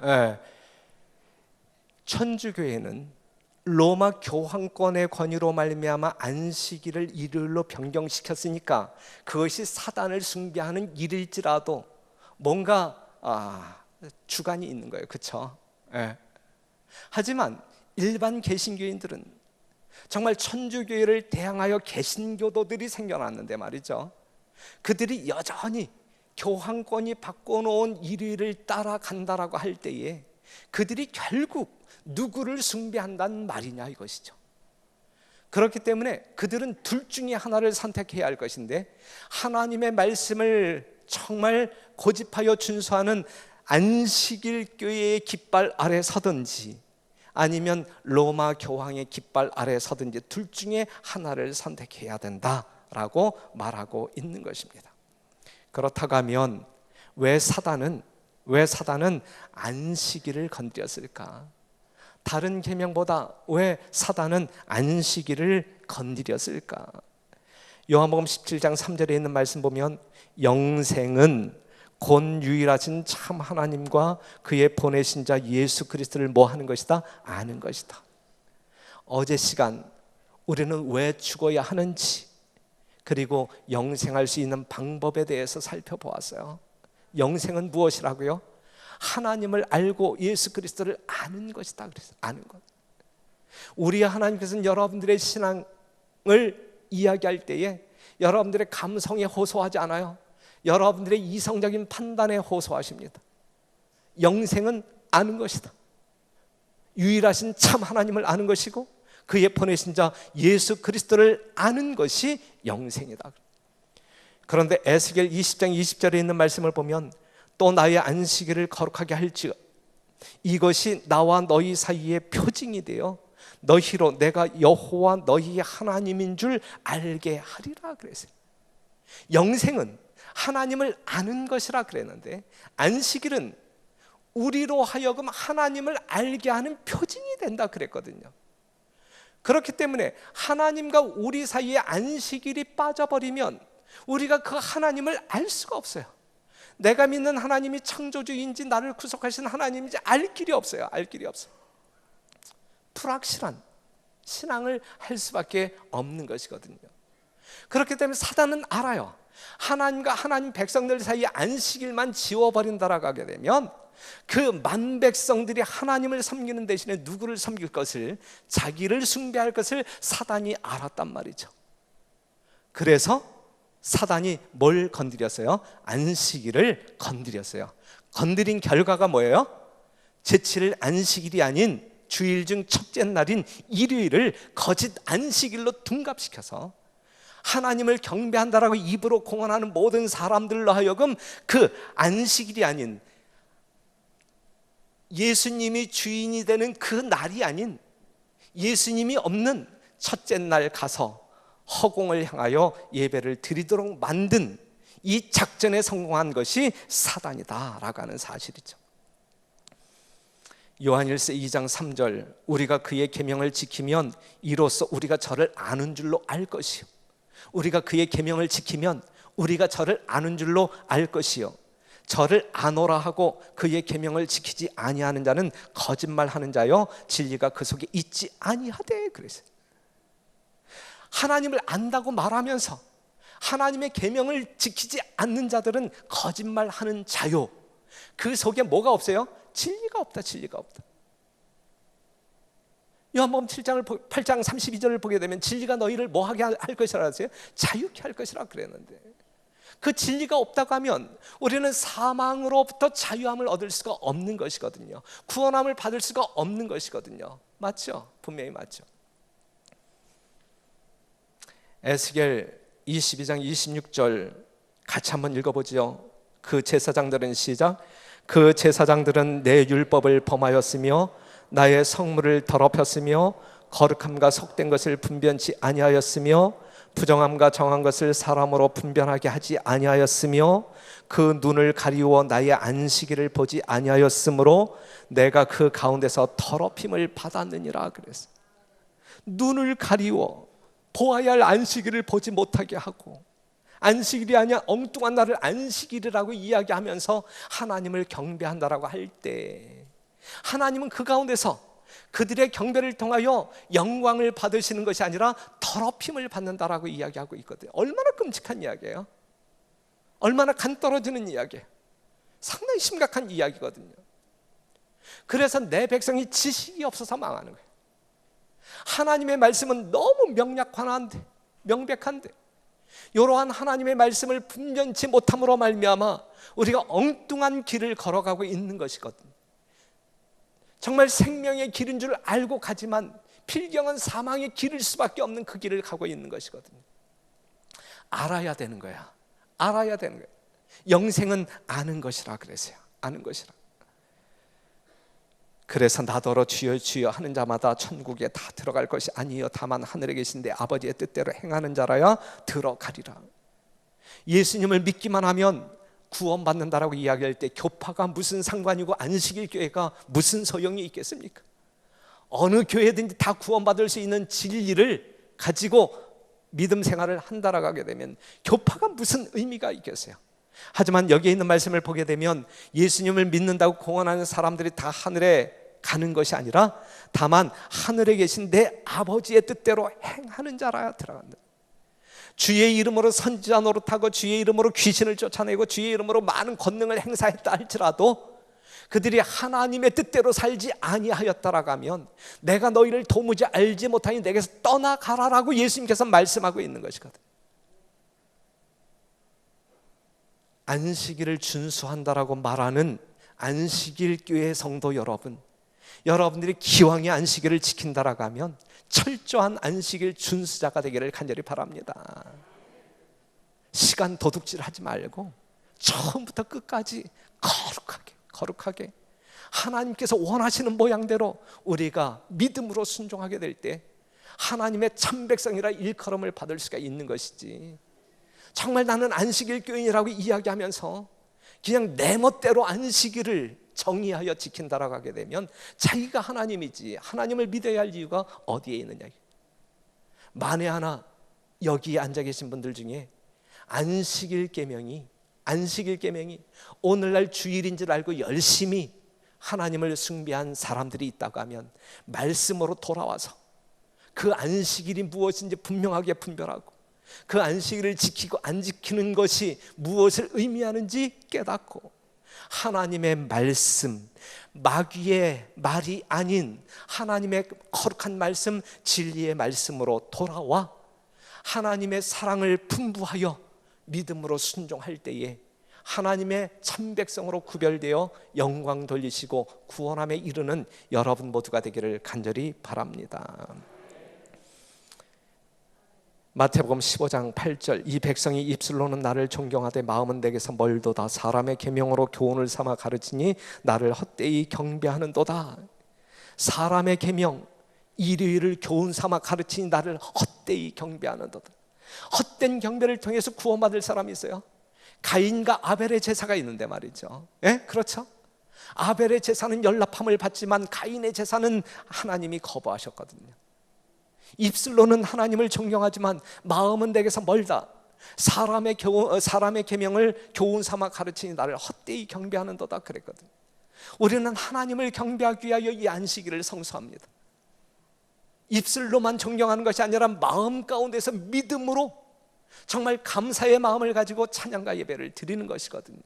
예, 천주교회는 로마 교황권의 권위로 말미암아 안식일을 일요일로 변경시켰으니까 그것이 사단을 숭배하는 일일지라도 뭔가 주관이 있는 거예요. 그렇죠? 예. 하지만 일반 개신교인들은 정말 천주교회를 대항하여 개신교도들이 생겨났는데 말이죠. 그들이 여전히 교황권이 바꿔놓은 일요일을 따라간다라고 할 때에 그들이 결국 누구를 숭배한다는 말이냐 이것이죠. 그렇기 때문에 그들은 둘 중에 하나를 선택해야 할 것인데, 하나님의 말씀을 정말 고집하여 준수하는 안식일 교회의 깃발 아래 서든지 아니면 로마 교황의 깃발 아래 서든지 둘 중에 하나를 선택해야 된다라고 말하고 있는 것입니다. 그렇다고 하면 왜 사단은 안식일을 건드렸을까? 다른 계명보다 왜 사단은 안식일을 건드렸을까? 요한복음 17장 3절에 있는 말씀 보면 영생은 곧 유일하신 참 하나님과 그의 보내신 자 예수 그리스도를 뭐 하는 것이다? 아는 것이다. 어제 시간 우리는 왜 죽어야 하는지, 그리고 영생할 수 있는 방법에 대해서 살펴보았어요. 영생은 무엇이라고요? 하나님을 알고 예수 그리스도를 아는 것이다. 그래서 아는 것. 우리 하나님께서는 여러분들의 신앙을 이야기할 때에 여러분들의 감성에 호소하지 않아요. 여러분들의 이성적인 판단에 호소하십니다. 영생은 아는 것이다. 유일하신 참 하나님을 아는 것이고 그의 보내신 자 예수 그리스도를 아는 것이 영생이다. 그런데 에스겔 20장 20절에 있는 말씀을 보면 또 나의 안식일을 거룩하게 할지어 이것이 나와 너희 사이의 표징이 되어 너희로 내가 여호와 너희 하나님인 줄 알게 하리라 그랬어요. 영생은 하나님을 아는 것이라 그랬는데 안식일은 우리로 하여금 하나님을 알게 하는 표징이 된다 그랬거든요. 그렇기 때문에 하나님과 우리 사이에 안식일이 빠져버리면 우리가 그 하나님을 알 수가 없어요. 내가 믿는 하나님이 창조주인지 나를 구속하신 하나님인지 알 길이 없어요. 알 길이 없어요. 불확실한 신앙을 할 수밖에 없는 것이거든요. 그렇기 때문에 사단은 알아요. 하나님과 하나님 백성들 사이에 안식일만 지워버린다라고 하게 되면 그 만 백성들이 하나님을 섬기는 대신에 누구를 섬길 것을, 자기를 숭배할 것을 사단이 알았단 말이죠. 그래서 사단이 뭘 건드렸어요? 안식일을 건드렸어요. 건드린 결과가 뭐예요? 제7일 안식일이 아닌 주일 중 첫째 날인 일요일을 거짓 안식일로 둔갑시켜서 하나님을 경배한다라고 입으로 공언하는 모든 사람들로 하여금 그 안식일이 아닌, 예수님이 주인이 되는 그 날이 아닌 예수님이 없는 첫째 날 가서 허공을 향하여 예배를 드리도록 만든 이 작전에 성공한 것이 사단이다라고 하는 사실이죠. 요한일서 2장 3절 우리가 그의 계명을 지키면 이로써 우리가 저를 아는 줄로 알 것이요, 우리가 그의 계명을 지키면 우리가 저를 아는 줄로 알 것이요, 저를 아노라 하고 그의 계명을 지키지 아니하는 자는 거짓말하는 자요 진리가 그 속에 있지 아니하되 그랬어요. 하나님을 안다고 말하면서 하나님의 계명을 지키지 않는 자들은 거짓말하는 자요, 그 속에 뭐가 없어요? 진리가 없다. 진리가 없다. 요한복음 8장 32절을 보게 되면 진리가 너희를 뭐하게 할 것이라 하세요? 자유케 할 것이라 그랬는데 그 진리가 없다고 하면 우리는 사망으로부터 자유함을 얻을 수가 없는 것이거든요. 구원함을 받을 수가 없는 것이거든요. 맞죠? 분명히 맞죠. 에스겔 22장 26절 같이 한번 읽어보지요. 그 제사장들은 시작. 그 제사장들은 내 율법을 범하였으며 나의 성물을 더럽혔으며 거룩함과 속된 것을 분변치 아니하였으며 부정함과 정한 것을 사람으로 분별하게 하지 아니하였으며 그 눈을 가리워 나의 안식일을 보지 아니하였으므로 내가 그 가운데서 더럽힘을 받았느니라 그랬어요. 눈을 가리워 보아야 할 안식일을 보지 못하게 하고, 안식일이 아니야 엉뚱한 날을 안식일이라고 이야기하면서 하나님을 경배한다라고 할 때, 하나님은 그 가운데서 그들의 경배를 통하여 영광을 받으시는 것이 아니라 더럽힘을 받는다라고 이야기하고 있거든요. 얼마나 끔찍한 이야기예요. 얼마나 간 떨어지는 이야기예요. 상당히 심각한 이야기거든요. 그래서 내 백성이 지식이 없어서 망하는 거예요. 하나님의 말씀은 너무 명확한데, 명백한데 이러한 하나님의 말씀을 분별치 못함으로 말미암아 우리가 엉뚱한 길을 걸어가고 있는 것이거든요. 정말 생명의 길인 줄 알고 가지만 필경은 사망의 길일 수밖에 없는 그 길을 가고 있는 것이거든요. 알아야 되는 거야. 알아야 되는 거야. 영생은 아는 것이라 그랬어요. 아는 것이라. 그래서 나더러 주여 주여 하는 자마다 천국에 다 들어갈 것이 아니요 다만 하늘에 계신 내 아버지의 뜻대로 행하는 자라야 들어가리라. 예수님을 믿기만 하면 구원받는다라고 이야기할 때 교파가 무슨 상관이고 안식일 교회가 무슨 소용이 있겠습니까? 어느 교회든지 다 구원받을 수 있는 진리를 가지고 믿음 생활을 한다라고 하게 되면 교파가 무슨 의미가 있겠어요? 하지만 여기에 있는 말씀을 보게 되면 예수님을 믿는다고 공언하는 사람들이 다 하늘에 가는 것이 아니라 다만 하늘에 계신 내 아버지의 뜻대로 행하는 자라야 들어간다. 주의 이름으로 선지자 노릇하고 주의 이름으로 귀신을 쫓아내고 주의 이름으로 많은 권능을 행사했다 할지라도 그들이 하나님의 뜻대로 살지 아니하였다라고 하면 내가 너희를 도무지 알지 못하니 내게서 떠나가라라고 예수님께서 말씀하고 있는 것이거든. 안식일을 준수한다라고 말하는 안식일 교회 성도 여러분, 여러분들이 기왕에 안식일을 지킨다라고 하면 철저한 안식일 준수자가 되기를 간절히 바랍니다. 시간 도둑질 하지 말고 처음부터 끝까지 거룩하게 하나님께서 원하시는 모양대로 우리가 믿음으로 순종하게 될 때 하나님의 참 백성이라 일컬음을 받을 수가 있는 것이지, 정말 나는 안식일 교인이라고 이야기하면서 그냥 내 멋대로 안식일을 정의하여 지킨다라고 하게 되면 자기가 하나님이지 하나님을 믿어야 할 이유가 어디에 있느냐. 만에 하나 여기 앉아 계신 분들 중에 안식일 계명이 오늘날 주일인 줄 알고 열심히 하나님을 숭배한 사람들이 있다고 하면 말씀으로 돌아와서 그 안식일이 무엇인지 분명하게 분별하고 그 안식일을 지키고 안 지키는 것이 무엇을 의미하는지 깨닫고 하나님의 말씀, 마귀의 말이 아닌 하나님의 거룩한 말씀, 진리의 말씀으로 돌아와 하나님의 사랑을 분부하여 믿음으로 순종할 때에 하나님의 참 백성으로 구별되어 영광 돌리시고 구원함에 이르는 여러분 모두가 되기를 간절히 바랍니다. 마태복음 15장 8절, 이 백성이 입술로는 나를 존경하되 마음은 내게서 멀도다. 사람의 계명으로 교훈을 삼아 가르치니 나를 헛되이 경배하는도다. 사람의 계명, 일요일을 교훈 삼아 가르치니 나를 헛되이 경배하는도다. 헛된 경배를 통해서 구원받을 사람이 있어요. 가인과 아벨의 제사가 있는데 말이죠. 예? 그렇죠? 아벨의 제사는 연락함을 받지만 가인의 제사는 하나님이 거부하셨거든요. 입술로는 하나님을 존경하지만 마음은 내게서 멀다. 사람의 계명을 교훈 삼아 가르치니 나를 헛되이 경배하는도다 그랬거든요. 우리는 하나님을 경배하기 위하여 이 안식일을 성수합니다. 입술로만 존경하는 것이 아니라 마음 가운데서 믿음으로 정말 감사의 마음을 가지고 찬양과 예배를 드리는 것이거든요.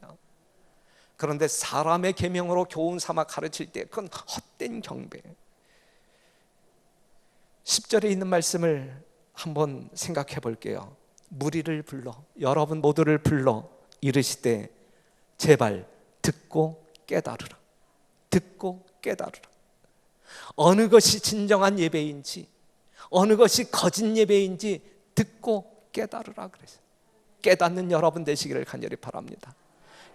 그런데 사람의 계명으로 교훈 삼아 가르칠 때 그건 헛된 경배. 10절에 있는 말씀을 한번 생각해 볼게요. 무리를 불러, 여러분 모두를 불러 이르시되 제발 듣고 깨달으라. 듣고 깨달으라. 어느 것이 진정한 예배인지 어느 것이 거짓 예배인지 듣고 깨달으라 그랬어요. 깨닫는 여러분 되시기를 간절히 바랍니다.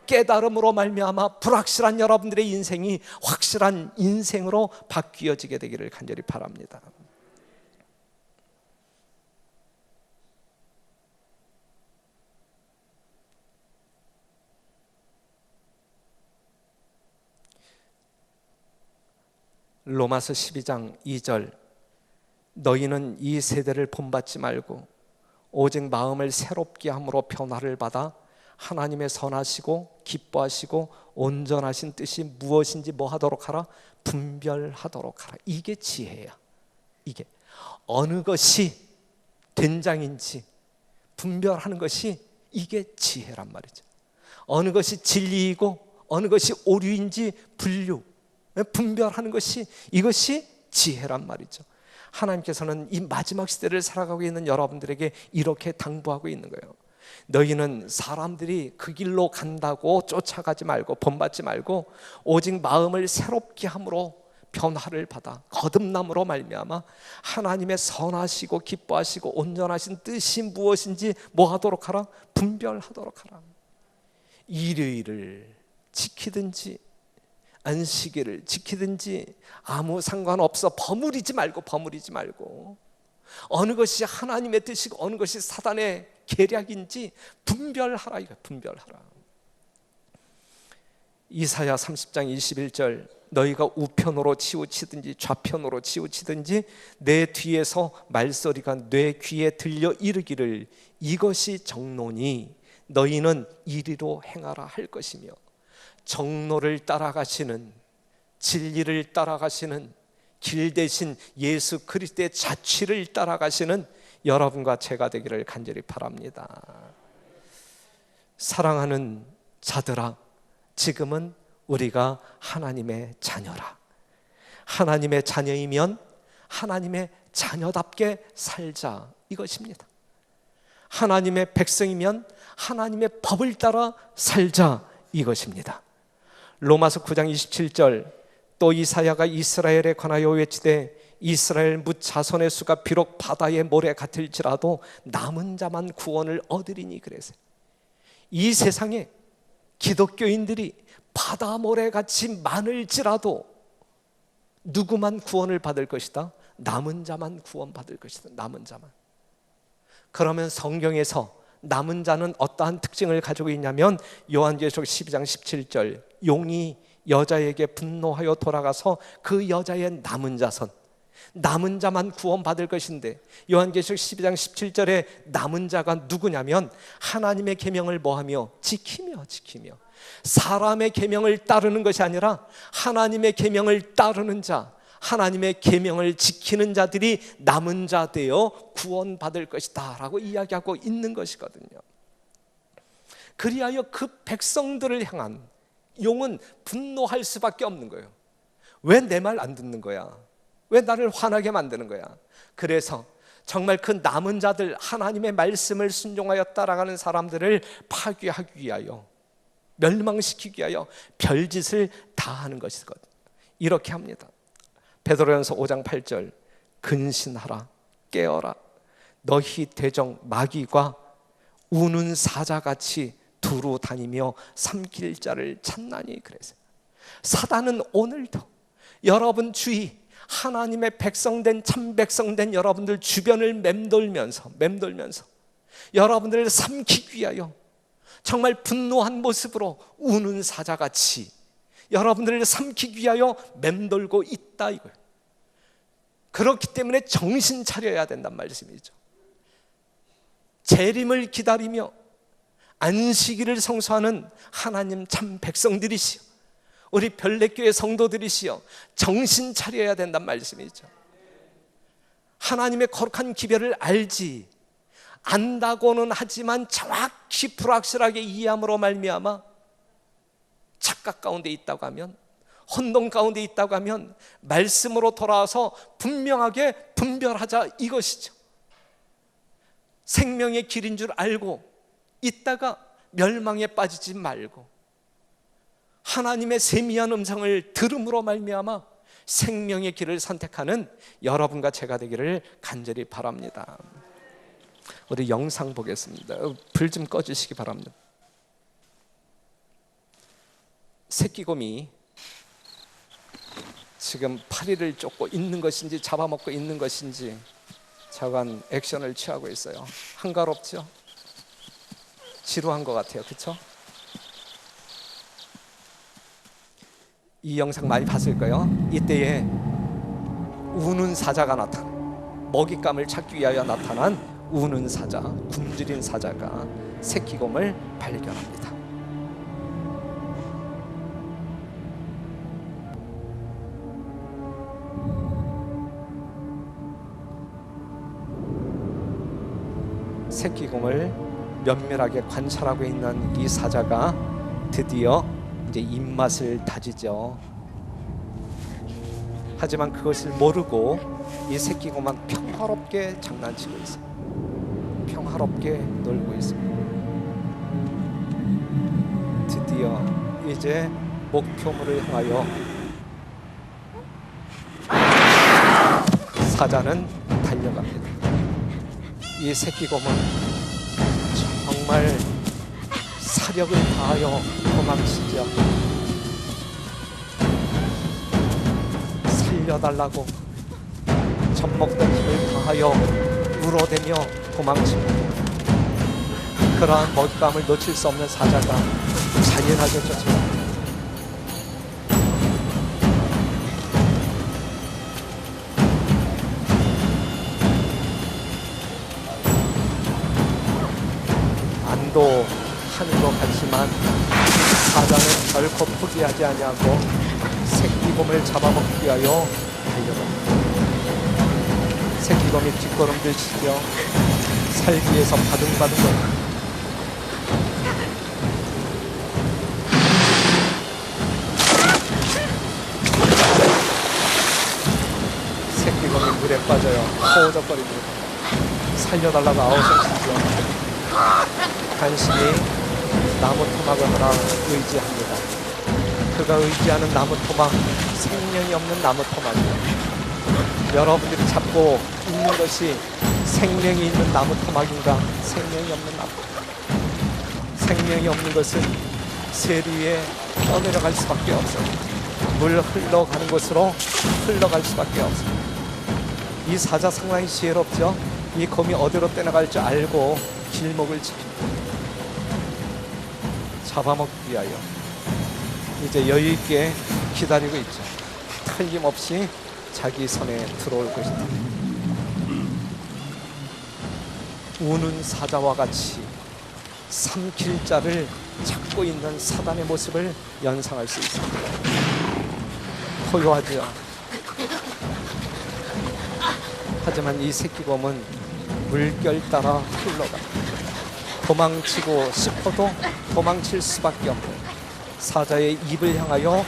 깨달음으로 말미암아 불확실한 여러분들의 인생이 확실한 인생으로 바뀌어지게 되기를 간절히 바랍니다. 로마서 12장 2절, 너희는 이 세대를 본받지 말고 오직 마음을 새롭게 함으로 변화를 받아 하나님의 선하시고 기뻐하시고 온전하신 뜻이 무엇인지 뭐 하도록 하라? 분별하도록 하라. 이게 지혜야. 이게 어느 것이 된장인지 분별하는 것이 이게 지혜란 말이죠. 어느 것이 진리이고 어느 것이 오류인지 분별하는 것이, 이것이 지혜란 말이죠. 하나님께서는 이 마지막 시대를 살아가고 있는 여러분들에게 이렇게 당부하고 있는 거예요. 너희는 사람들이 그 길로 간다고 쫓아가지 말고 본받지 말고 오직 마음을 새롭게 함으로 변화를 받아 거듭남으로 말미암아 하나님의 선하시고 기뻐하시고 온전하신 뜻이 무엇인지 뭐 하도록 하라? 분별하도록 하라. 일요일을 지키든지 안식일을 지키든지 아무 상관없어. 버무리지 말고 어느 것이 하나님의 뜻이고 어느 것이 사단의 계략인지 분별하라. 이거 분별하라. 이사야 30장 21절, 너희가 우편으로 치우치든지 좌편으로 치우치든지 내 뒤에서 말소리가 내 귀에 들려 이르기를 이것이 정로니 너희는 이리로 행하라 할 것이며, 정로를 따라가시는, 진리를 따라가시는, 길 대신 예수 그리스도의 자취를 따라가시는 여러분과 제가 되기를 간절히 바랍니다. 사랑하는 자들아, 지금은 우리가 하나님의 자녀라. 하나님의 자녀이면 하나님의 자녀답게 살자, 이것입니다. 하나님의 백성이면 하나님의 법을 따라 살자, 이것입니다. 로마서 9장 27절, 또 이사야가 이스라엘에 관하여 외치되 이스라엘 뭇 자손의 수가 비록 바다의 모래 같을지라도 남은 자만 구원을 얻으리니. 그래서 이 세상에 기독교인들이 바다 모래같이 많을지라도 누구만 구원을 받을 것이다? 남은 자만 구원받을 것이다. 남은 자만. 그러면 성경에서 남은 자는 어떠한 특징을 가지고 있냐면 요한계시록 12장 17절, 용이 여자에게 분노하여 돌아가서 그 여자의 남은 자손, 남은 자만 구원받을 것인데, 요한계시록 12장 17절에 남은 자가 누구냐면 하나님의 계명을 뭐하며? 지키며 사람의 계명을 따르는 것이 아니라 하나님의 계명을 따르는 자, 하나님의 계명을 지키는 자들이 남은 자 되어 구원받을 것이다 라고 이야기하고 있는 것이거든요. 그리하여 그 백성들을 향한 용은 분노할 수밖에 없는 거예요. 왜 내 말 안 듣는 거야? 왜 나를 화나게 만드는 거야? 그래서 정말 그 남은 자들, 하나님의 말씀을 순종하여 따라가는 사람들을 파괴하기 위하여, 멸망시키기 위하여 별짓을 다 하는 것이거든요. 이렇게 합니다. 베드로전서 5장 8절, 근신하라, 깨어라, 너희 대적 마귀가 우는 사자같이 두루 다니며 삼킬 자를 찾나니. 그래서 사단은 오늘도 여러분 주위 하나님의 백성된, 참 백성된 여러분들 주변을 맴돌면서 여러분들을 삼키기 위하여 정말 분노한 모습으로 우는 사자같이 여러분들을 삼키기 위하여 맴돌고 있다, 이거예요. 그렇기 때문에 정신 차려야 된단 말씀이죠. 재림을 기다리며 안식일을 성수하는 하나님 참 백성들이시여, 우리 별내교회 성도들이시여, 정신 차려야 된단 말씀이죠. 하나님의 거룩한 기별을 안다고는 하지만 정확히 불확실하게 이해함으로 말미암아 착각 가운데 있다고 하면, 혼동 가운데 있다고 하면 말씀으로 돌아와서 분명하게 분별하자, 이것이죠. 생명의 길인 줄 알고 있다가 멸망에 빠지지 말고 하나님의 세미한 음성을 들음으로 말미암아 생명의 길을 선택하는 여러분과 제가 되기를 간절히 바랍니다. 우리 영상 보겠습니다. 불 좀 꺼주시기 바랍니다. 새끼곰이 지금 파리를 쫓고 있는 것인지 잡아먹고 있는 것인지 자관 액션을 취하고 있어요. 한가롭죠? 지루한 것 같아요. 그렇죠? 이 영상 많이 봤을 거예요. 이때에 우는 사자가 먹잇감을 찾기 위하여 나타난 우는 사자, 굶주린 사자가 새끼곰을 발견합니다. 새끼곰을 면밀하게 관찰하고 있는 이 사자가 드디어 이제 입맛을 다지죠. 하지만 그것을 모르고 이 새끼곰은 평화롭게 장난치고 있어요. 평화롭게 놀고 있습니다. 드디어 이제 목표물을 향하여 사자는 달려갑니다. 이 새끼곰은 정말 사력을 다하여 도망치죠. 살려달라고 젖먹던 힘을 다하여 울어대며 도망칩니다. 그러한 먹잇감을 놓칠 수 없는 사자가 잔인하게 쫓아갑니다. 하는 것 같지만 사자는 결코 포기하지 아니하고 새끼곰을 잡아먹기 위하여 달려갑니다. 새끼곰이 뒷걸음질 치며 살기에서 바둥바둥 새끼곰이 물에 빠져요. 허우적거립니다. 살려달라고 아우성치죠. 간신히 나무 토막을 하나 의지합니다. 그가 의지하는 나무 토막, 생명이 없는 나무 토막이에요. 여러분들이 잡고 있는 것이 생명이 있는 나무 토막인가? 생명이 없는 나무 토막. 생명이 없는 것은 세리 위에 떠내려갈 수밖에 없어요. 물 흘러가는 곳으로 흘러갈 수밖에 없어요. 이 사자 상당히 지혜롭죠? 이 곰이 어디로 떠나갈 줄 알고 길목을 지킵니다. 잡아먹기 위하여 이제 여유있게 기다리고 있죠. 틀림없이 자기 손에 들어올 것이다. 우는 사자와 같이 삼킬 자를 찾고 있는 사단의 모습을 연상할 수 있습니다. 포효하죠. 하지만 이 새끼곰은 물결 따라 흘러갑니다. 도망치고 싶어도 도망칠 수밖에 없는 사자의 입을 향하여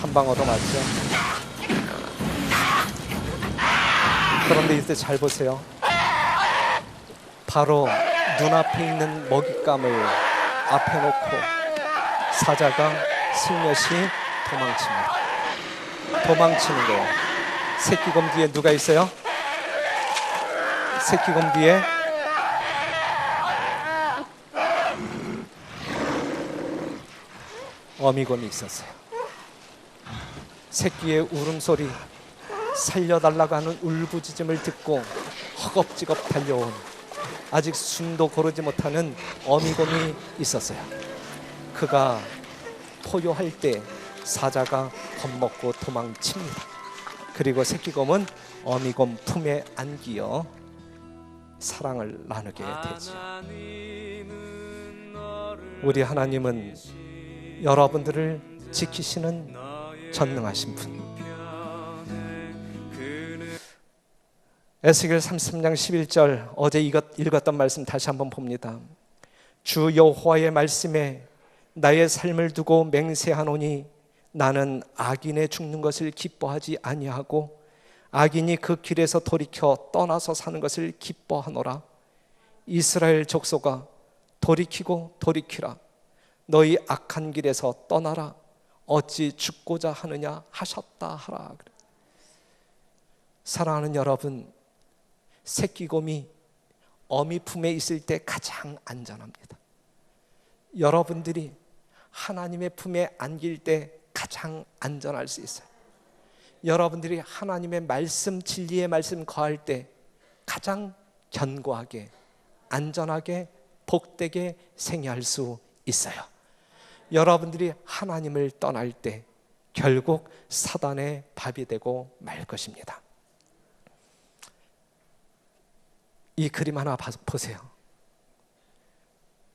한 방 얻어맞죠. 그런데 이때 잘 보세요. 바로 눈앞에 있는 먹잇감을 앞에 놓고 사자가 슬며시 도망칩니다. 도망치는 거예요. 새끼곰 뒤에 누가 있어요? 새끼곰 뒤에 어미곰이 있었어요. 새끼의 울음소리, 살려달라고 하는 울부짖음을 듣고 허겁지겁 달려온 아직 숨도 고르지 못하는 어미곰이 있었어요. 그가 포효할 때 사자가 겁먹고 도망칩니다. 그리고 새끼곰은 어미곰 품에 안기어 사랑을 나누게 되죠. 우리 하나님은 여러분들을 지키시는 전능하신 분. 에스겔 33장 11절 어제 읽었던 말씀 다시 한번 봅니다. 주 여호와의 말씀에 나의 삶을 두고 맹세하노니 나는 악인의 죽는 것을 기뻐하지 아니하고 악인이 그 길에서 돌이켜 떠나서 사는 것을 기뻐하노라. 이스라엘 족속아 돌이키고 돌이키라. 너희 악한 길에서 떠나라. 어찌 죽고자 하느냐 하셨다 하라. 사랑하는 여러분, 새끼곰이 어미 품에 있을 때 가장 안전합니다. 여러분들이 하나님의 품에 안길 때 가장 안전할 수 있어요. 여러분들이 하나님의 말씀, 진리의 말씀 거할 때 가장 견고하게, 안전하게, 복되게 생애할 수 있어요. 여러분들이 하나님을 떠날 때 결국 사단의 밥이 되고 말 것입니다. 이 그림 하나 보세요.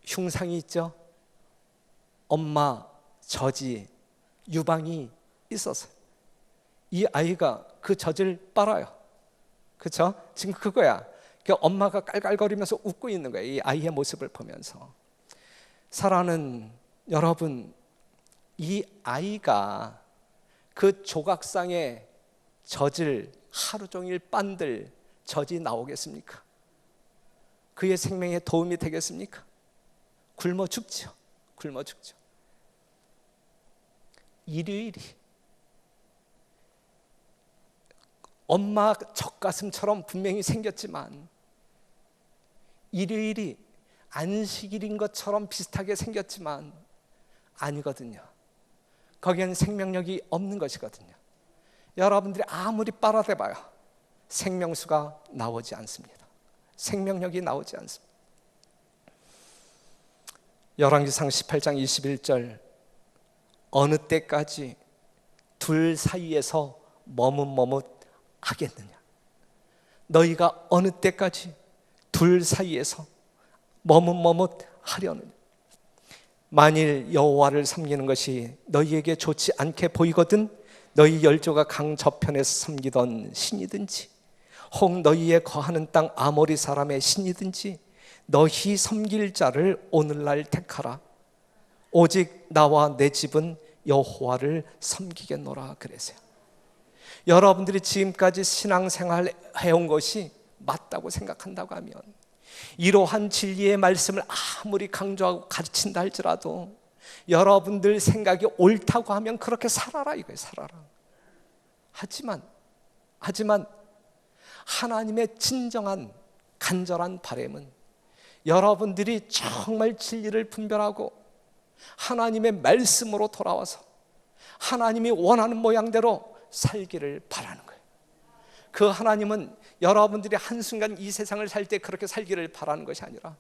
흉상이 있죠? 엄마 젖이, 유방이 있었어요. 이 아이가 그 젖을 빨아요. 그렇죠? 지금 그거야. 엄마가 깔깔거리면서 웃고 있는 거예요. 이 아이의 모습을 보면서. 사랑하는 여러분, 이 아이가 그 조각상에 젖을 하루 종일 빤들 젖이 나오겠습니까? 그의 생명에 도움이 되겠습니까? 굶어 죽죠. 굶어 죽죠. 일요일이 엄마 젖가슴처럼 분명히 생겼지만 일요일이 안식일인 것처럼 비슷하게 생겼지만 아니거든요. 거기엔 생명력이 없는 것이거든요. 여러분들이 아무리 빨아대봐요, 생명수가 나오지 않습니다. 생명력이 나오지 않습니다. 열왕기상 18장 21절, 어느 때까지 둘 사이에서 머뭇머뭇하겠느냐? 너희가 어느 때까지 둘 사이에서 머뭇머뭇하려느냐? 만일 여호와를 섬기는 것이 너희에게 좋지 않게 보이거든 너희 열조가 강 저편에서 섬기던 신이든지 혹 너희의 거하는 땅 아모리 사람의 신이든지 너희 섬길 자를 오늘날 택하라. 오직 나와 내 집은 여호와를 섬기겠노라 그랬어요. 여러분들이 지금까지 신앙생활 해온 것이 맞다고 생각한다고 하면 이러한 진리의 말씀을 아무리 강조하고 가르친다 할지라도 여러분들 생각이 옳다고 하면 그렇게 살아라 이거예요. 살아라. 하지만 하나님의 진정한 간절한 바람은 여러분들이 정말 진리를 분별하고 하나님의 말씀으로 돌아와서 하나님이 원하는 모양대로 살기를 바라는 거예요. 그 하나님은 여러분들이 한순간 이 세상을 살 때 그렇게 살기를 바라는 것이 아니라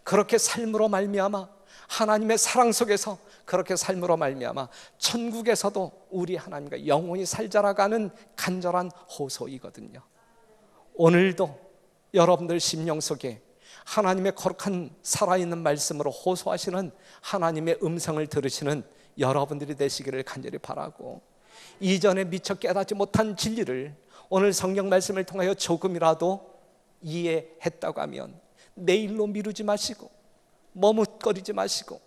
그렇게 삶으로 말미암아 하나님의 사랑 속에서 그렇게 삶으로 말미암아 천국에서도 우리 하나님과 영원히 살자라고 하는 간절한 호소이거든요. 오늘도 여러분들 심령 속에 하나님의 거룩한 살아있는 말씀으로 호소하시는 하나님의 음성을 들으시는 여러분들이 되시기를 간절히 바라고, 이전에 미처 깨닫지 못한 진리를 오늘 성경 말씀을 통하여 조금이라도 이해했다고 하면 내일로 미루지 마시고 머뭇거리지 마시고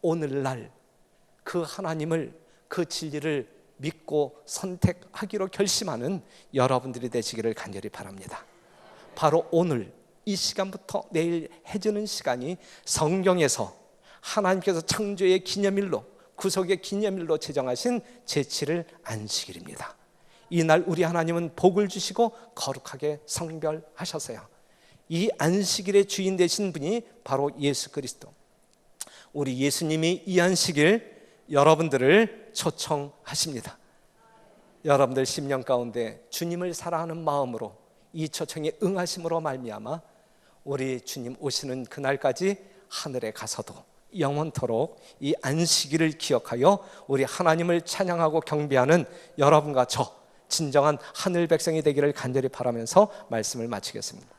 오늘날 그 하나님을, 그 진리를 믿고 선택하기로 결심하는 여러분들이 되시기를 간절히 바랍니다. 바로 오늘 이 시간부터 내일 해지는 시간이 성경에서 하나님께서 창조의 기념일로, 구속의 기념일로 제정하신 제7일 안식일입니다. 이날 우리 하나님은 복을 주시고 거룩하게 성별하셨어요. 이 안식일의 주인 되신 분이 바로 예수 그리스도. 우리 예수님이 이 안식일 여러분들을 초청하십니다. 여러분들 심령 가운데 주님을 사랑하는 마음으로 이 초청에 응하심으로 말미암아 우리 주님 오시는 그날까지 하늘에 가서도 영원토록 이 안식일을 기억하여 우리 하나님을 찬양하고 경배하는 여러분과 저 진정한 하늘 백성이 되기를 간절히 바라면서 말씀을 마치겠습니다.